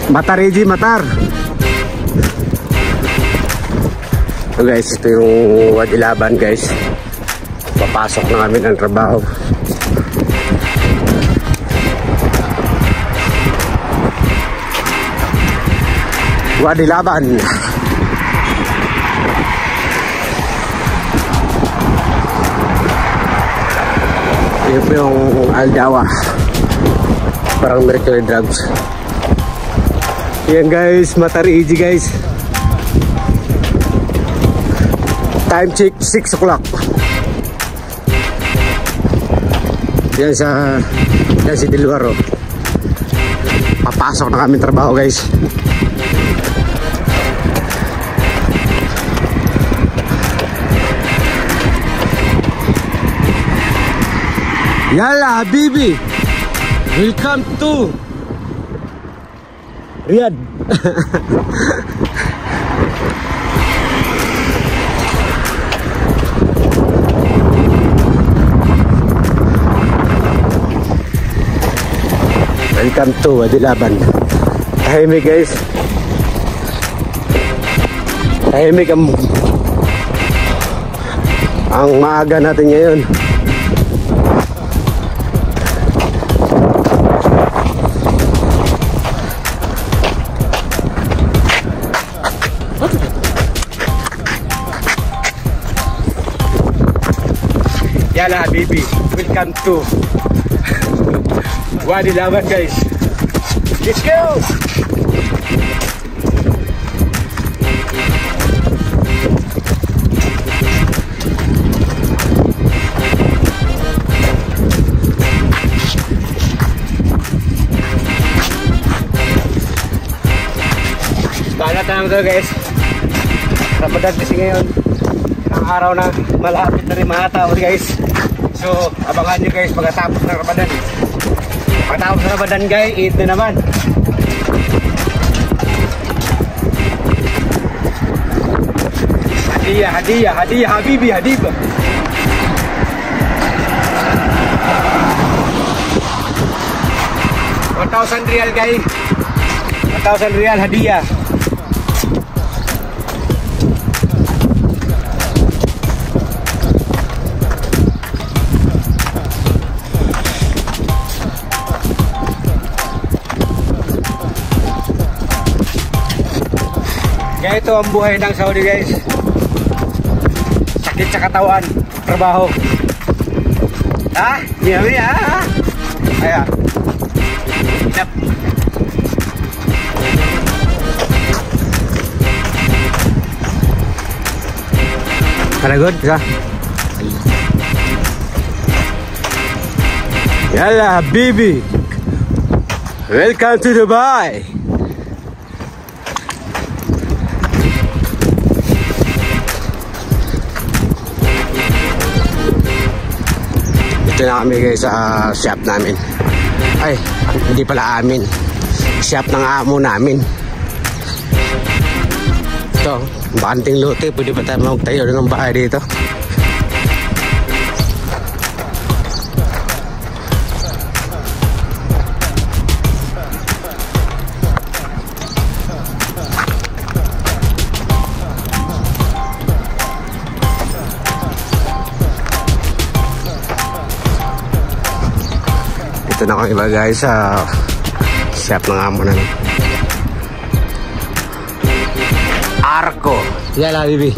Matar Eji, Matar. So guys, ito yung Wadilaban guys. Papasok na kami ng trabaho. Wadilaban. Ito po yung Aldawa. Parang Mercury Drugs. Yan guys, Matar Eji guys. Time check 6 o'clock. Yan si Diluaro. Papasok na kami trabaho guys. Yalla Habibi, welcome to Riyadh. Welcome to Wadilaban. Tahimik guys. Tahimik ang maaga natin ngayon. Yalla Habibi, welcome to Wadilaban guys. Let's go. Bangat na lang ito guys. Ramadan kasi ngayon. Ang araw na malapit na rin mga tao guys. So abangan nyo guys pagkatapos ng Ramadan. Pagkatapos ng Ramadan guys, eat na naman. Hadiah Habibi, Habib. $1,000 guys. $1,000 hadiah. Kaya ito ang buhay ng Saudi guys. Sakit sa katawan, trabaho. Ha? Mia. Ayan. Yep. Good ka? Yalla Habibi, welcome to Dubai. Ito na kami guys sa shop namin. Ay, hindi pala amin. Shop ng amo namin. Ito, banting lote. Pwede pa tayo magtayo ng bahay dito. Ito na kami guys sa shop ng amo namin. Arco. Yalla Habibi.